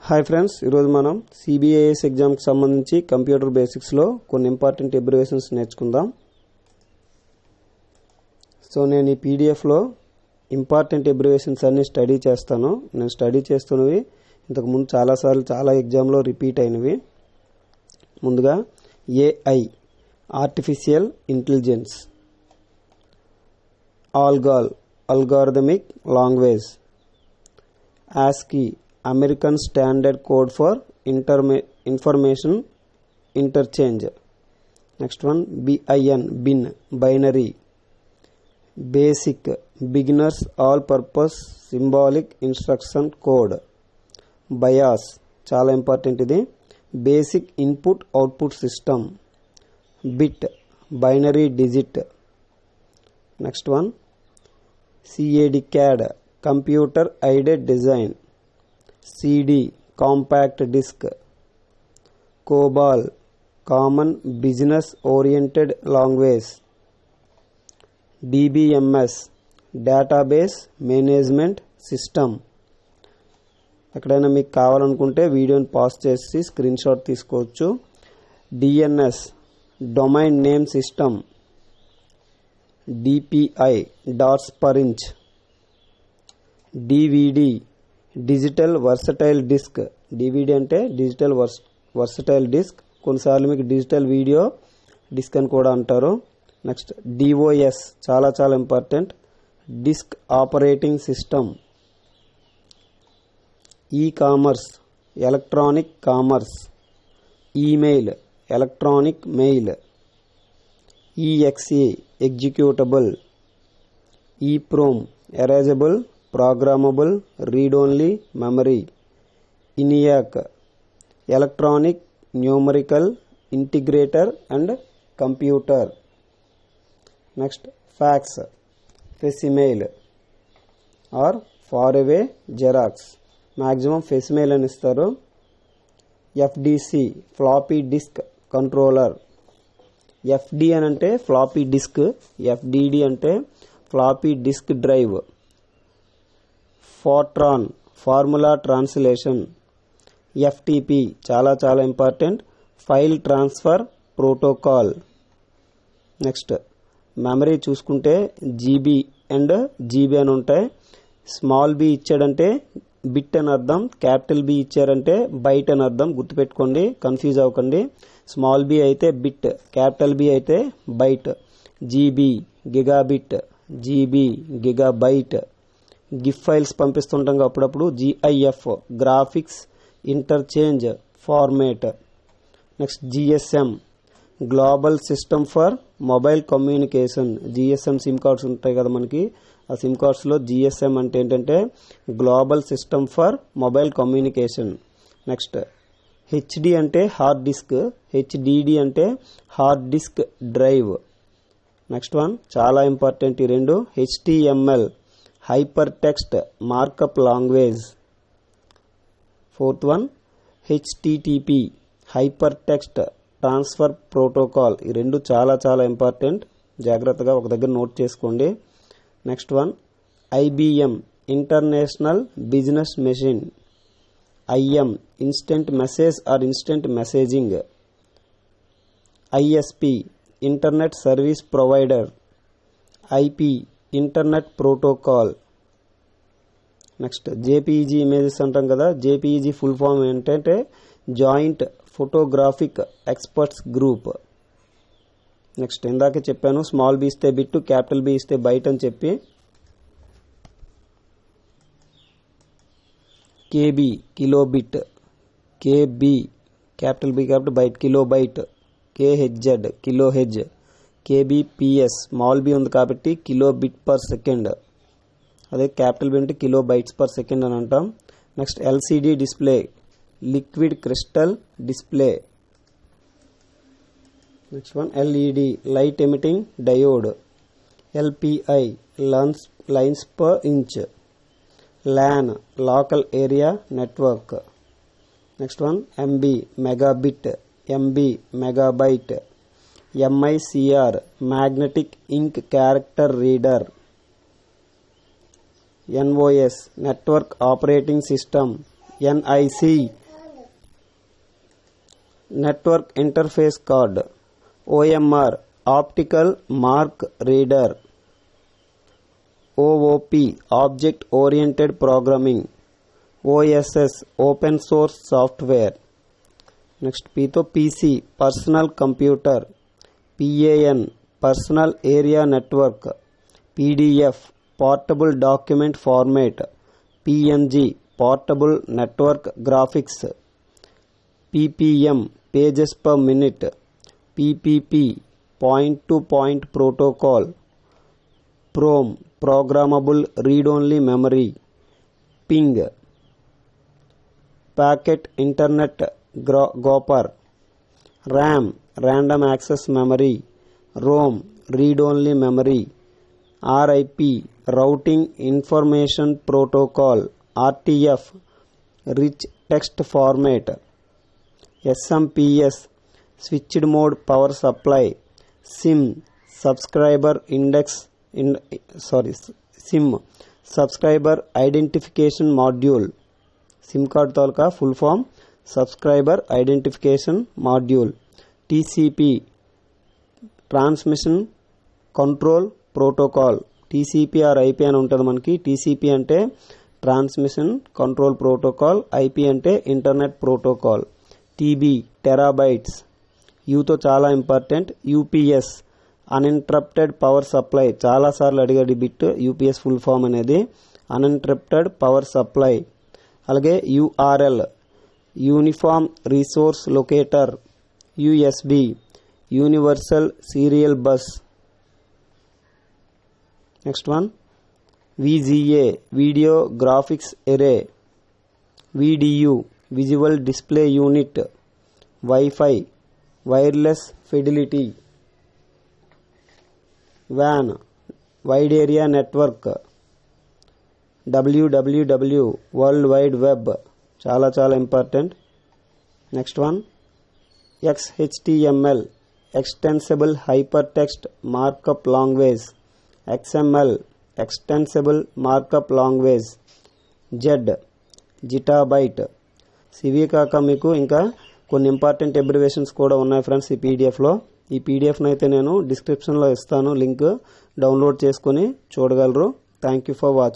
Hi friends, ఈరోజు మనం సిబిఐఎస్ ఎగ్జామ్కి సంబంధించి కంప్యూటర్ బేసిక్స్లో కొన్ని ఇంపార్టెంట్ అబ్రివేషన్స్ నేర్చుకుందాం. సో నేను ఈ పీడిఎఫ్లో ఇంపార్టెంట్ అబ్రివేషన్స్ అన్ని స్టడీ చేస్తాను. నేను స్టడీ చేస్తున్నవి ఇంతకుముందు చాలాసార్లు చాలా ఎగ్జామ్లో రిపీట్ అయినవి. ముందుగా AI, artificial intelligence. ALGOL, algorithmic language. ASCII, American Standard Code for Information Interchange. Next one, BIN, bin, binary. Basic, beginners all purpose symbolic instruction code. BIOS, చాలా ఇంపార్టెంట్ ఇది, basic input output system. Bit, binary digit. Next one, CAD, computer aided design. CD, compact disk. COBOL, common business oriented language. DBMS, database management system. ఎక్కడైనా మీకు కావాలనుకుంటే వీడియోని pause చేసి screen shot తీసుకోవచ్చు. DNS, domain name system. DPI, dots per inch. DVD, digital versatile disc. DVD అంటే digital versatile disc, కొన్నిసార్లు మీకు digital video disc అని కూడా అంటారు. నెక్స్ట్ డిఓఎస్, చాలా చాలా important, disk operating system. Ecommerce, electronic commerce. Email, electronic mail. EXE, executable. EPROM, erasable, programmable, read-only memory. ENIAC, electronic numerical integrator and computer. Next, fax, facsimile or faraway xerox. Maximum facsimile అని ఇస్తారు. FDC, floppy disk controller. FD అని అంటే floppy disk, FDD అంటే floppy disk drive. Fortran, formula translation. FTP, చాలా చాలా important, file transfer protocol. Next memory చూసుకుంటే GB and GB అని ఉంటాయి. స్మాల్ బి ఇచ్చాడంటే బిట్ అని అర్థం, క్యాపిటల్ బి ఇచ్చారంటే బైట్ అని అర్థం. గుర్తుపెట్టుకోండి, కన్ఫ్యూజ్ అవ్వకండి. స్మాల్ బి అయితే బిట్, క్యాపిటల్ బి అయితే byte. GB, gigabit, GB, gigabyte. GIF files పంపిస్తుంటాం అప్పుడప్పుడు, GIF, graphics interchange format. Next GSM, global system for mobile communication. GSM SIM cards ఉంటాయి కదా మనకి, ఆ సిమ్ కార్డ్స్లో GSM అంటే ఏంటంటే global system for mobile communication. Next HD అంటే హార్డ్ డిస్క్, HDD అంటే hard disk drive. Next one చాలా ఇంపార్టెంట్ ఈ రెండు, HTML, hypertext markup language. Fourth one HTTP, hyper text transfer protocol. ఈ రెండు చాలా చాలా ఇంపార్టెంట్, జాగ్రత్తగా ఒక దగ్గర నోట్ చేసుకోండి. Next one IBM, international business machine. IM, instant message or instant messaging. ISP, internet service provider. IP, internet protocol. Next JPEG images అంటాం కదా, JPEG ఫుల్ ఫామ్ ఏంటంటే joint photographic experts group. Next ఇందాకే చెప్పాను, small B ఇస్తే bit, capital B ఇస్తే byte అని చెప్పి. KB, kilobit. KB, capital B కాబట్టి బైట్, కిలోబైట్. KHZ, కిలో హెజ్. KBPS, స్మాల్ బి ఉంది కాబట్టి కిలో బిట్ పర్ సెకండ్, అదే క్యాపిటల్ బి అంటే కిలో బైట్స్ పర్ సెకండ్ అని అంటాం. Next LCD display, liquid crystal display. Next one LED, light emitting diode. LPI, lines per inch. LAN, local area network. Next one MB, megabit. MB, megabyte. MICR, magnetic ink character reader. NOS, network operating system. NIC, network interface card, OMR optical mark reader, OOP object oriented programming, OSS open source software. Next పీతో PC personal computer, PAN personal area network, PDF portable document format, PNG portable network graphics, PPM pages per minute, PPP point to point protocol, PROM programmable read only memory, ping packet internet groper, RAM random access memory, ROM read only memory, RIP routing information protocol, RTF rich text format, SMPS switched mode power supply, SIM subscriber identification module. SIM card తాలూకా full form subscriber identification module. TCP transmission control protocol, TCP or IP అని ఉంటుంది మనకి. TCP అంటే transmission control protocol, IP అంటే internet protocol. TB terabytes, యూతో చాలా important. UPS uninterrupted power supply, చాలాసార్లు అడిగాడు బిట్. UPS ఫుల్ ఫామ్ అనేది అన్ఇంటరప్టెడ్ పవర్ సప్లై. అలాగే URL uniform resource locator, USB universal serial bus. Next one VGA video graphics array, VDU visual display unit, WiFi wireless fidelity, WAN wide area network, WWW world wide web, చాలా చాలా important. Next one XHTML extensible hypertext markup language, XML extensible markup language, జిటాబైట్. ఇవి కాక మీకు ఇంకా కొన్ని important abbreviations కూడా ఉన్నాయి friends ఈ పీడిఎఫ్లో. ఈ పీడిఎఫ్ను అయితే నేను డిస్క్రిప్షన్లో ఇస్తాను, లింక్ డౌన్లోడ్ చేసుకొని చూడగలరు. Thank you for watching.